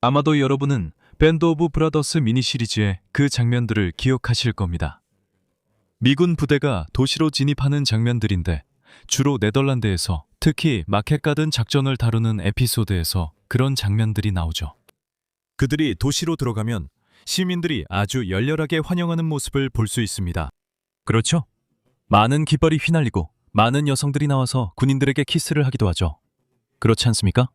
아마도 여러분은 밴드 오브 브라더스 미니 시리즈의 그 장면들을 기억하실 겁니다. 미군 부대가 도시로 진입하는 장면들인데 주로 네덜란드에서 특히 마켓가든 작전을 다루는 에피소드에서 그런 장면들이 나오죠. 그들이 도시로 들어가면 시민들이 아주 열렬하게 환영하는 모습을 볼 수 있습니다. 그렇죠? 많은 깃발이 휘날리고 많은 여성들이 나와서 군인들에게 키스를 하기도 하죠. 그렇지 않습니까?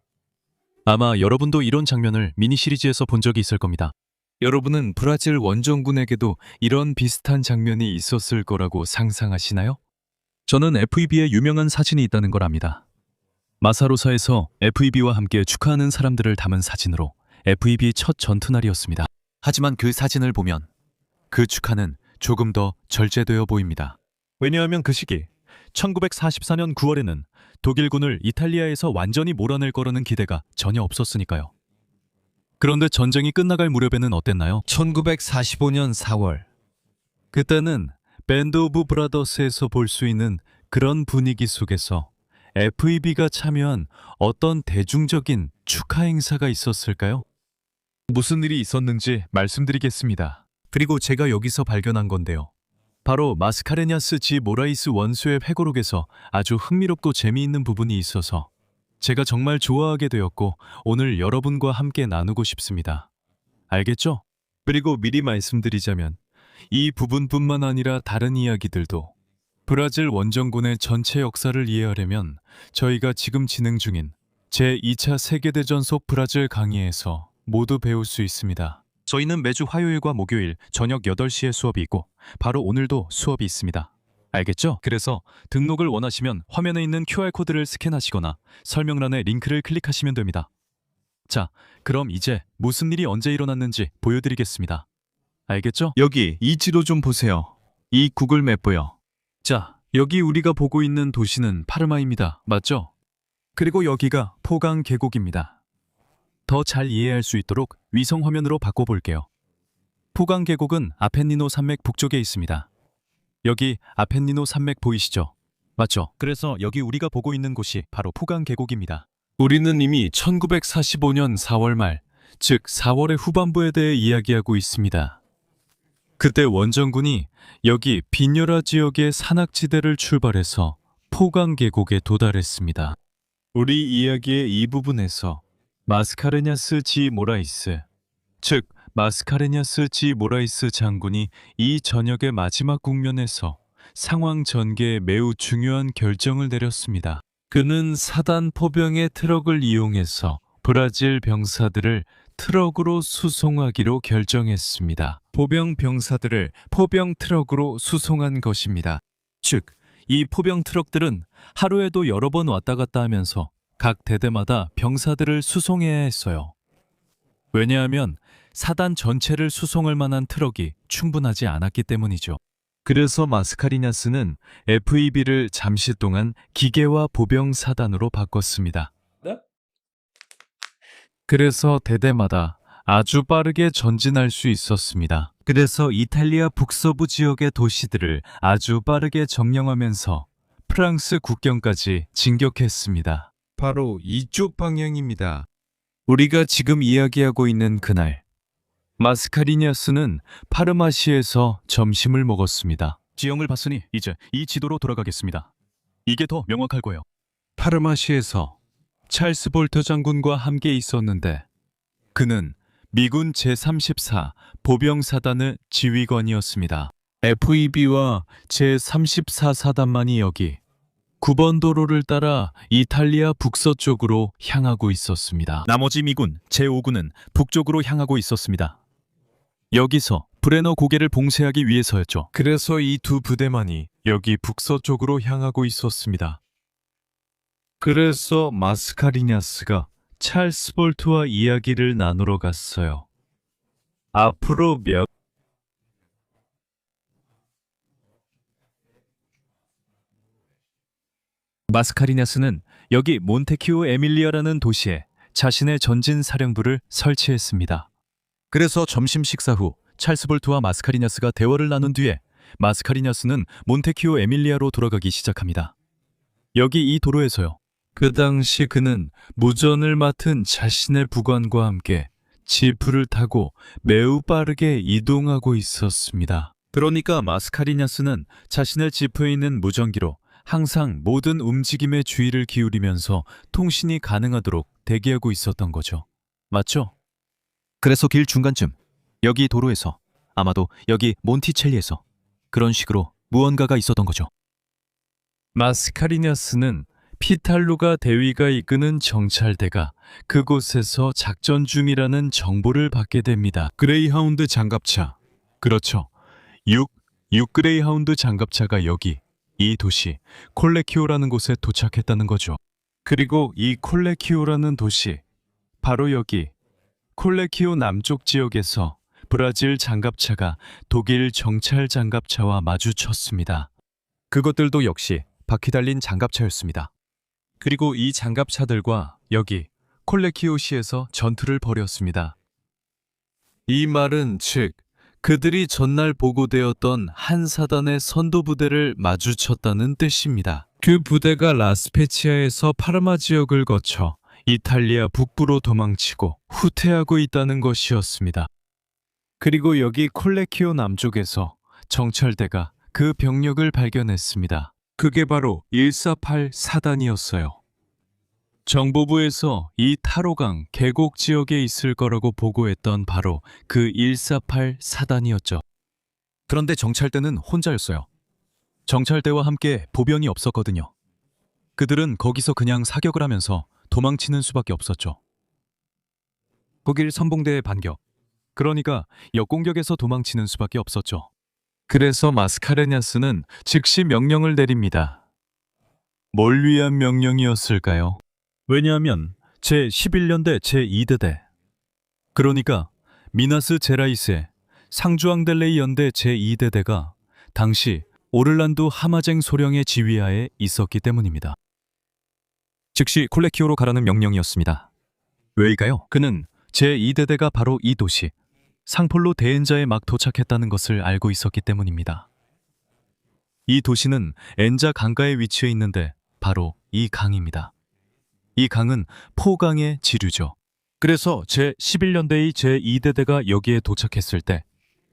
아마 여러분도 이런 장면을 미니 시리즈에서 본 적이 있을 겁니다. 여러분은 브라질 원정군에게도 이런 비슷한 장면이 있었을 거라고 상상하시나요? 저는 FEB에 유명한 사진이 있다는 걸 압니다. 마사로사에서 FEB와 함께 축하하는 사람들을 담은 사진으로 FEB 첫 전투날이었습니다. 하지만 그 사진을 보면 그 축하는 조금 더 절제되어 보입니다. 왜냐하면 그 시기 1944년 9월에는 독일군을 이탈리아에서 완전히 몰아낼 거라는 기대가 전혀 없었으니까요. 그런데 전쟁이 끝나갈 무렵에는 어땠나요? 1945년 4월. 그때는 밴드 오브 브라더스에서 볼 수 있는 그런 분위기 속에서 FEB가 참여한 어떤 대중적인 축하 행사가 있었을까요? 무슨 일이 있었는지 말씀드리겠습니다. 그리고 제가 여기서 발견한 건데요. 바로 마스카레냐스 지 모라이스 원수의 회고록에서 아주 흥미롭고 재미있는 부분이 있어서 제가 정말 좋아하게 되었고 오늘 여러분과 함께 나누고 싶습니다. 알겠죠? 그리고 미리 말씀드리자면 이 부분뿐만 아니라 다른 이야기들도 브라질 원정군의 전체 역사를 이해하려면 저희가 지금 진행 중인 제2차 세계대전 속 브라질 강의에서 모두 배울 수 있습니다. 저희는 매주 화요일과 목요일 저녁 8시에 수업이 있고 바로 오늘도 수업이 있습니다. 알겠죠? 그래서 등록을 원하시면 화면에 있는 QR코드를 스캔하시거나 설명란에 링크를 클릭하시면 됩니다. 자, 그럼 이제 무슨 일이 언제 일어났는지 보여드리겠습니다. 알겠죠? 여기 이 지도 좀 보세요. 이 구글 맵 보여. 자, 여기 우리가 보고 있는 도시는 파르마입니다. 맞죠? 그리고 여기가 포강 계곡입니다. 더 잘 이해할 수 있도록 위성 화면으로 바꿔볼게요. 포강 계곡은 아펜니노 산맥 북쪽에 있습니다. 여기 아펜니노 산맥 보이시죠? 맞죠? 그래서 여기 우리가 보고 있는 곳이 바로 포강 계곡입니다. 우리는 이미 1945년 4월 말, 즉 4월의 후반부에 대해 이야기하고 있습니다. 그때 원정군이 여기 비뇨라 지역의 산악지대를 출발해서 포강 계곡에 도달했습니다. 우리 이야기의 이 부분에서 마스카레냐스 지 모라이스, 즉 마스카레냐스 지 모라이스 장군이 이 전역의 마지막 국면에서 상황 전개에 매우 중요한 결정을 내렸습니다. 그는 사단 포병의 트럭을 이용해서 브라질 병사들을 트럭으로 수송하기로 결정했습니다. 포병 병사들을 포병 트럭으로 수송한 것입니다. 즉, 이 포병 트럭들은 하루에도 여러 번 왔다 갔다 하면서 각 대대마다 병사들을 수송해야 했어요. 왜냐하면 사단 전체를 수송할 만한 트럭이 충분하지 않았기 때문이죠. 그래서 마스카리냐스는 FEB를 잠시 동안 기계화 보병 사단으로 바꿨습니다. 네? 그래서 대대마다 아주 빠르게 전진할 수 있었습니다. 그래서 이탈리아 북서부 지역의 도시들을 아주 빠르게 점령하면서 프랑스 국경까지 진격했습니다. 바로 이쪽 방향입니다. 우리가 지금 이야기하고 있는 그날, 마스카리냐스는 파르마시에서 점심을 먹었습니다. 지형을 봤으니 이제 이 지도로 돌아가겠습니다. 이게 더 명확할 거예요. 파르마시에서 찰스 볼터 장군과 함께 있었는데 그는 미군 제34 보병사단의 지휘관이었습니다. FEB와 제34사단만이 여기 9번 도로를 따라 이탈리아 북서쪽으로 향하고 있었습니다. 나머지 미군 제5군은 북쪽으로 향하고 있었습니다. 여기서 브레너 고개를 봉쇄하기 위해서였죠. 그래서 이 두 부대만이 여기 북서쪽으로 향하고 있었습니다. 그래서 마스카리냐스가 찰스 볼트와 이야기를 나누러 갔어요. 앞으로 마스카리냐스는 여기 몬테키오 에밀리아라는 도시에 자신의 전진 사령부를 설치했습니다. 그래서 점심 식사 후 찰스 볼트와 마스카리냐스가 대화를 나눈 뒤에 마스카리냐스는 몬테키오 에밀리아로 돌아가기 시작합니다. 여기 이 도로에서요. 그 당시 그는 무전을 맡은 자신의 부관과 함께 지프를 타고 매우 빠르게 이동하고 있었습니다. 그러니까 마스카리냐스는 자신의 지프에 있는 무전기로 항상 모든 움직임에 주의를 기울이면서 통신이 가능하도록 대기하고 있었던 거죠. 맞죠? 그래서 길 중간쯤 여기 도로에서 아마도 여기 몬티첼리에서 그런 식으로 무언가가 있었던 거죠. 마스카리냐스는 피탈루가 대위가 이끄는 정찰대가 그곳에서 작전 중이라는 정보를 받게 됩니다. 그레이하운드 장갑차. 그렇죠. 6 그레이하운드 장갑차가 여기 이 도시 콜레키오라는 곳에 도착했다는 거죠. 그리고 이 콜레키오라는 도시 바로 여기 콜레키오 남쪽 지역에서 브라질 장갑차가 독일 정찰 장갑차와 마주쳤습니다. 그것들도 역시 바퀴 달린 장갑차였습니다. 그리고 이 장갑차들과 여기 콜레키오시에서 전투를 벌였습니다. 이 말은 즉 그들이 전날 보고되었던 한 사단의 선도부대를 마주쳤다는 뜻입니다. 그 부대가 라스페치아에서 파르마 지역을 거쳐 이탈리아 북부로 도망치고 후퇴하고 있다는 것이었습니다. 그리고 여기 콜레키오 남쪽에서 정찰대가 그 병력을 발견했습니다. 그게 바로 148 사단이었어요. 정보부에서 이 타로강 계곡 지역에 있을 거라고 보고했던 바로 그 148 사단이었죠. 그런데 정찰대는 혼자였어요. 정찰대와 함께 보병이 없었거든요. 그들은 거기서 그냥 사격을 하면서 도망치는 수밖에 없었죠. 거길 선봉대의 반격. 그러니까 역공격에서 도망치는 수밖에 없었죠. 그래서 마스카레냐스는 즉시 명령을 내립니다. 뭘 위한 명령이었을까요? 왜냐하면 제11년대 제2대대 그러니까 미나스 제라이스의 상주앙델레이 연대 제2대대가 당시 오를란도 하마쟁 소령의 지휘하에 있었기 때문입니다. 즉시 콜레키오로 가라는 명령이었습니다. 왜일까요? 그는 제2대대가 바로 이 도시 상폴로 데엔자에 막 도착했다는 것을 알고 있었기 때문입니다. 이 도시는 엔자 강가에 위치해 있는데 바로 이 강입니다. 이 강은 포강의 지류죠. 그래서 제11년대의 제2대대가 여기에 도착했을 때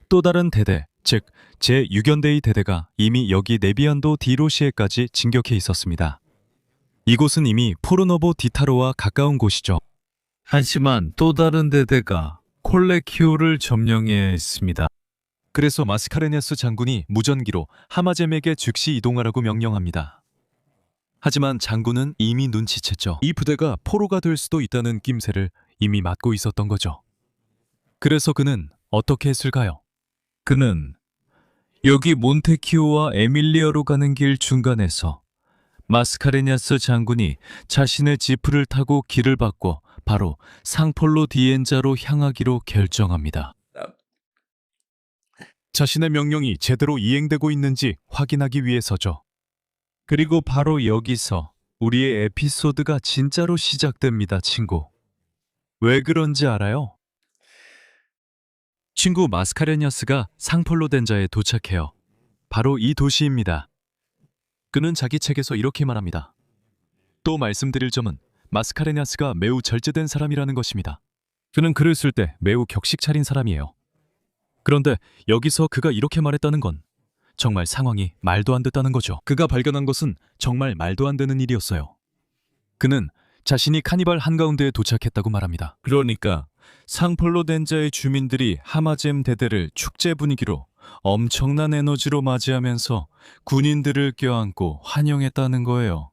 또 다른 대대, 즉 제6연대의 대대가 이미 여기 네비안도 디로시에까지 진격해 있었습니다. 이곳은 이미 포르노보 디타로와 가까운 곳이죠. 하지만 또 다른 대대가 콜레키오를 점령해야 했습니다. 그래서 마스카레냐스 장군이 무전기로 하마젬에게 즉시 이동하라고 명령합니다. 하지만 장군은 이미 눈치챘죠. 이 부대가 포로가 될 수도 있다는 낌새를 이미 맡고 있었던 거죠. 그래서 그는 어떻게 했을까요? 그는 여기 몬테키오와 에밀리아로 가는 길 중간에서 마스카레냐스 장군이 자신의 지프를 타고 길을 바꿔 바로 상폴로 디엔자로 향하기로 결정합니다. 자신의 명령이 제대로 이행되고 있는지 확인하기 위해서죠. 그리고 바로 여기서 우리의 에피소드가 진짜로 시작됩니다, 친구. 왜 그런지 알아요? 친구 마스카레냐스가 상폴로 덴자에 도착해요. 바로 이 도시입니다. 그는 자기 책에서 이렇게 말합니다. 또 말씀드릴 점은 마스카레냐스가 매우 절제된 사람이라는 것입니다. 그는 글을 쓸 때 매우 격식 차린 사람이에요. 그런데 여기서 그가 이렇게 말했다는 건 정말 상황이 말도 안 됐다는 거죠. 그가 발견한 것은 정말 말도 안 되는 일이었어요. 그는 자신이 카니발 한가운데에 도착했다고 말합니다. 그러니까 상폴로 덴자의 주민들이 하마젬 대대를 축제 분위기로 엄청난 에너지로 맞이하면서 군인들을 껴안고 환영했다는 거예요.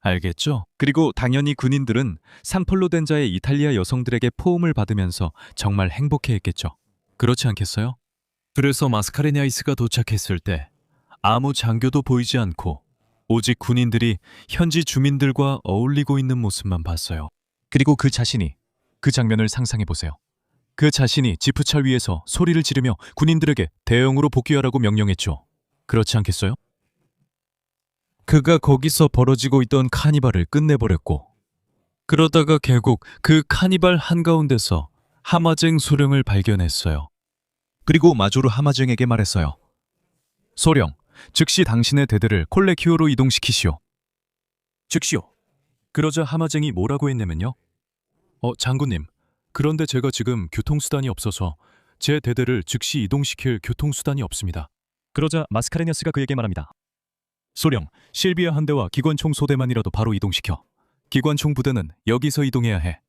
알겠죠? 그리고 당연히 군인들은 상폴로 덴자의 이탈리아 여성들에게 포음을 받으면서 정말 행복해했겠죠. 그렇지 않겠어요? 그래서 마스카레냐이스가 도착했을 때 아무 장교도 보이지 않고 오직 군인들이 현지 주민들과 어울리고 있는 모습만 봤어요. 그리고 그 자신이 그 장면을 상상해 보세요. 그 자신이 지프차 위에서 소리를 지르며 군인들에게 대형으로 복귀하라고 명령했죠. 그렇지 않겠어요? 그가 거기서 벌어지고 있던 카니발을 끝내버렸고 그러다가 결국 그 카니발 한가운데서 하마쟁 소령을 발견했어요. 그리고 마조르 하마쟁에게 말했어요. 소령, 즉시 당신의 대대를 콜레키오로 이동시키시오. 즉시요. 그러자 하마쟁이 뭐라고 했냐면요. 장군님, 그런데 제가 지금 교통수단이 없어서 제 대대를 즉시 이동시킬 교통수단이 없습니다. 그러자 마스카레냐스가 그에게 말합니다. 소령, 실비아 한 대와 기관총 소대만이라도 바로 이동시켜. 기관총 부대는 여기서 이동해야 해.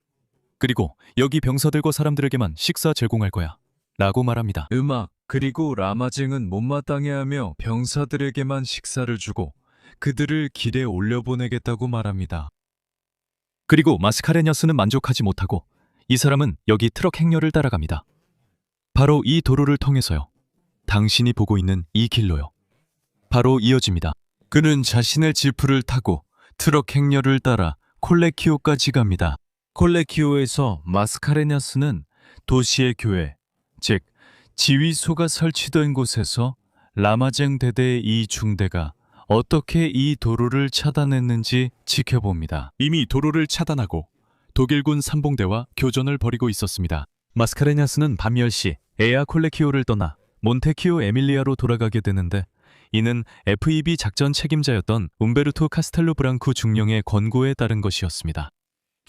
그리고 여기 병사들과 사람들에게만 식사 제공할 거야. 라고 말합니다. 음악 그리고 라마쟁은 못마땅해하며 병사들에게만 식사를 주고 그들을 길에 올려보내겠다고 말합니다. 그리고 마스카레냐스는 만족하지 못하고 이 사람은 여기 트럭 행렬을 따라갑니다. 바로 이 도로를 통해서요. 당신이 보고 있는 이 길로요. 바로 이어집니다. 그는 자신의 지프를 타고 트럭 행렬을 따라 콜레키오까지 갑니다. 콜레키오에서 마스카레냐스는 도시의 교회, 즉 지휘소가 설치된 곳에서 라마쟁 대대의 이 중대가 어떻게 이 도로를 차단했는지 지켜봅니다. 이미 도로를 차단하고 독일군 삼봉대와 교전을 벌이고 있었습니다. 마스카레냐스는 밤 10시 에아 콜레키오를 떠나 몬테키오 에밀리아로 돌아가게 되는데 이는 FEB 작전 책임자였던 움베르토 카스텔로 브랑쿠 중령의 권고에 따른 것이었습니다.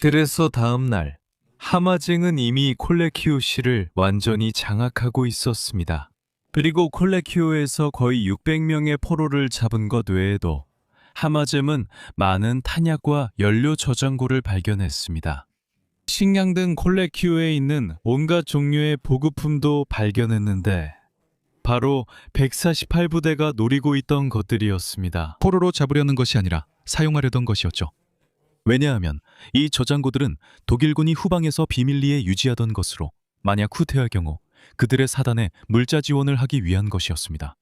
그래서 다음 날 하마쟁은 이미 콜레키오시를 완전히 장악하고 있었습니다. 그리고 콜레키오에서 거의 600명의 포로를 잡은 것 외에도 하마젬은 많은 탄약과 연료 저장고를 발견했습니다. 식량 등 콜레키오에 있는 온갖 종류의 보급품도 발견했는데 바로 148부대가 노리고 있던 것들이었습니다. 포로로 잡으려는 것이 아니라 사용하려던 것이었죠. 왜냐하면 이 저장고들은 독일군이 후방에서 비밀리에 유지하던 것으로 만약 후퇴할 경우 그들의 사단에 물자 지원을 하기 위한 것이었습니다.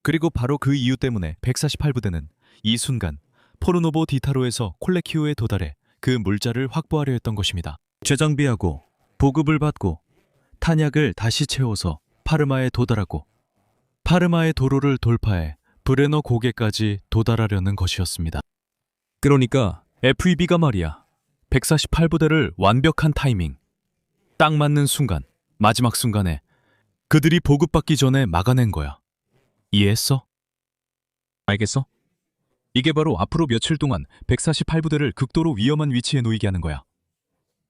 그리고 바로 그 이유 때문에 148부대는 이 순간 포르노보 디타로에서 콜레키오에 도달해 그 물자를 확보하려 했던 것입니다. 재정비하고 보급을 받고 탄약을 다시 채워서 파르마에 도달하고 파르마의 도로를 돌파해 브레너 고개까지 도달하려는 것이었습니다. 그러니까 FEB가 말이야 148부대를 완벽한 타이밍, 딱 맞는 순간, 마지막 순간에 그들이 보급받기 전에 막아낸 거야. 이해했어? 알겠어? 이게 바로 앞으로 며칠 동안 148부대를 극도로 위험한 위치에 놓이게 하는 거야.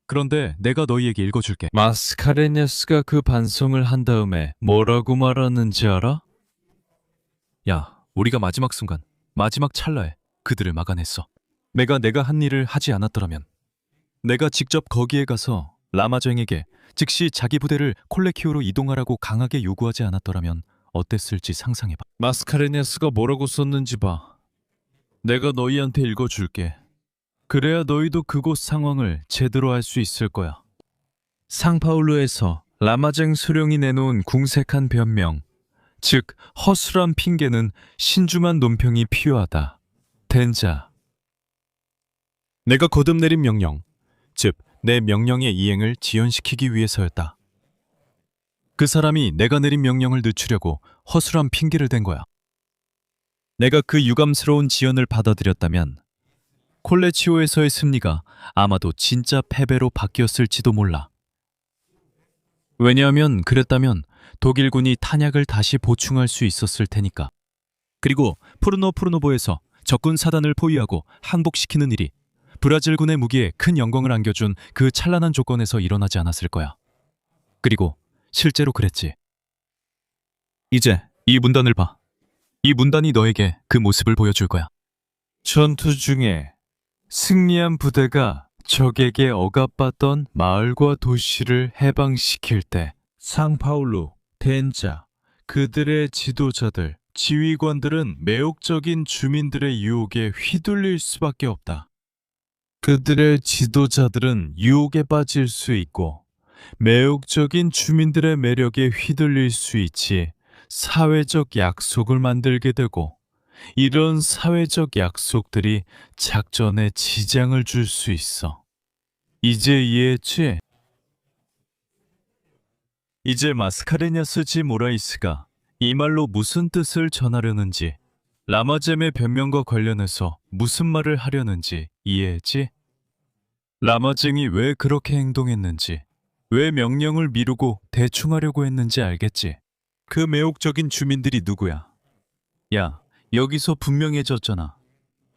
그런데 내가 너희에게 읽어줄게. 마스카레냐스가 그 반성을 한 다음에 뭐라고 말하는지 알아? 야, 우리가 마지막 순간, 마지막 찰나에 그들을 막아냈어. 내가 한 일을 하지 않았더라면 내가 직접 거기에 가서 라마쟁에게 즉시 자기 부대를 콜레키오로 이동하라고 강하게 요구하지 않았더라면 어땠을지 상상해봐. 마스카레냐스가 뭐라고 썼는지 봐. 내가 너희한테 읽어줄게. 그래야 너희도 그곳 상황을 제대로 알 수 있을 거야. 상파울루에서 라마쟁 수령이 내놓은 궁색한 변명, 즉 허술한 핑계는 신중한 논평이 필요하다. 덴자. 내가 거듭 내린 명령, 즉 내 명령의 이행을 지연시키기 위해서였다. 그 사람이 내가 내린 명령을 늦추려고 허술한 핑계를 댄 거야. 내가 그 유감스러운 지연을 받아들였다면 콜레치오에서의 승리가 아마도 진짜 패배로 바뀌었을지도 몰라. 왜냐하면 그랬다면 독일군이 탄약을 다시 보충할 수 있었을 테니까. 그리고 푸르노보에서 적군 사단을 포위하고 항복시키는 일이 브라질군의 무기에 큰 영광을 안겨준 그 찬란한 조건에서 일어나지 않았을 거야. 그리고 실제로 그랬지. 이제 이 문단을 봐. 이 문단이 너에게 그 모습을 보여줄 거야. 전투 중에 승리한 부대가 적에게 억압받던 마을과 도시를 해방시킬 때 상파울루, 덴자, 그들의 지도자들, 지휘관들은 매혹적인 주민들의 유혹에 휘둘릴 수밖에 없다. 그들의 지도자들은 유혹에 빠질 수 있고 매혹적인 주민들의 매력에 휘둘릴 수 있지 사회적 약속을 만들게 되고 이런 사회적 약속들이 작전에 지장을 줄 수 있어. 이제 이해했지? 이제 마스카레냐스 지 모라이스가 이 말로 무슨 뜻을 전하려는지, 라마젬의 변명과 관련해서 무슨 말을 하려는지 이해했지? 라마젬이 왜 그렇게 행동했는지, 왜 명령을 미루고 대충 하려고 했는지 알겠지? 그 매혹적인 주민들이 누구야? 야, 여기서 분명해졌잖아.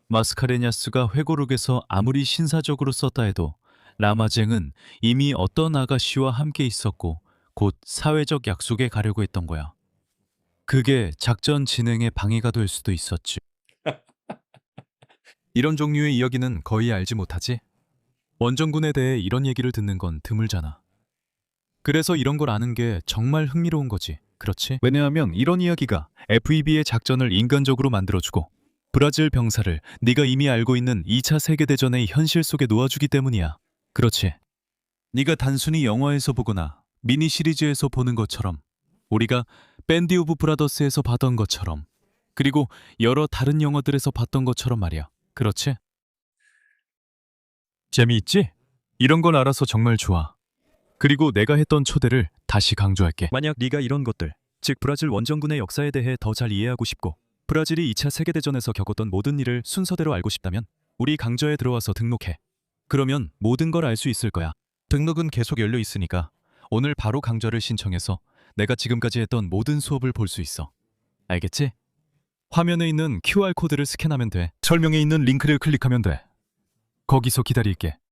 마스카레냐스가 회고록에서 아무리 신사적으로 썼다 해도 라마쟁은 이미 어떤 아가씨와 함께 있었고 곧 사회적 약속에 가려고 했던 거야. 그게 작전 진행에 방해가 될 수도 있었지. 이런 종류의 이야기는 거의 알지 못하지? 원정군에 대해 이런 얘기를 듣는 건 드물잖아. 그래서 이런 걸 아는 게 정말 흥미로운 거지. 그렇지? 왜냐하면 이런 이야기가 FEB의 작전을 인간적으로 만들어주고 브라질 병사를 네가 이미 알고 있는 2차 세계대전의 현실 속에 놓아주기 때문이야. 그렇지. 네가 단순히 영화에서 보거나 미니 시리즈에서 보는 것처럼, 우리가 밴드 오브 브라더스에서 봤던 것처럼, 그리고 여러 다른 영화들에서 봤던 것처럼 말이야. 그렇지? 재미있지? 이런 걸 알아서 정말 좋아. 그리고 내가 했던 초대를 다시 강조할게. 만약 네가 이런 것들, 즉 브라질 원정군의 역사에 대해 더 잘 이해하고 싶고 브라질이 2차 세계대전에서 겪었던 모든 일을 순서대로 알고 싶다면 우리 강좌에 들어와서 등록해. 그러면 모든 걸 알 수 있을 거야. 등록은 계속 열려 있으니까 오늘 바로 강좌를 신청해서 내가 지금까지 했던 모든 수업을 볼 수 있어. 알겠지? 화면에 있는 QR코드를 스캔하면 돼. 설명에 있는 링크를 클릭하면 돼. 거기서 기다릴게.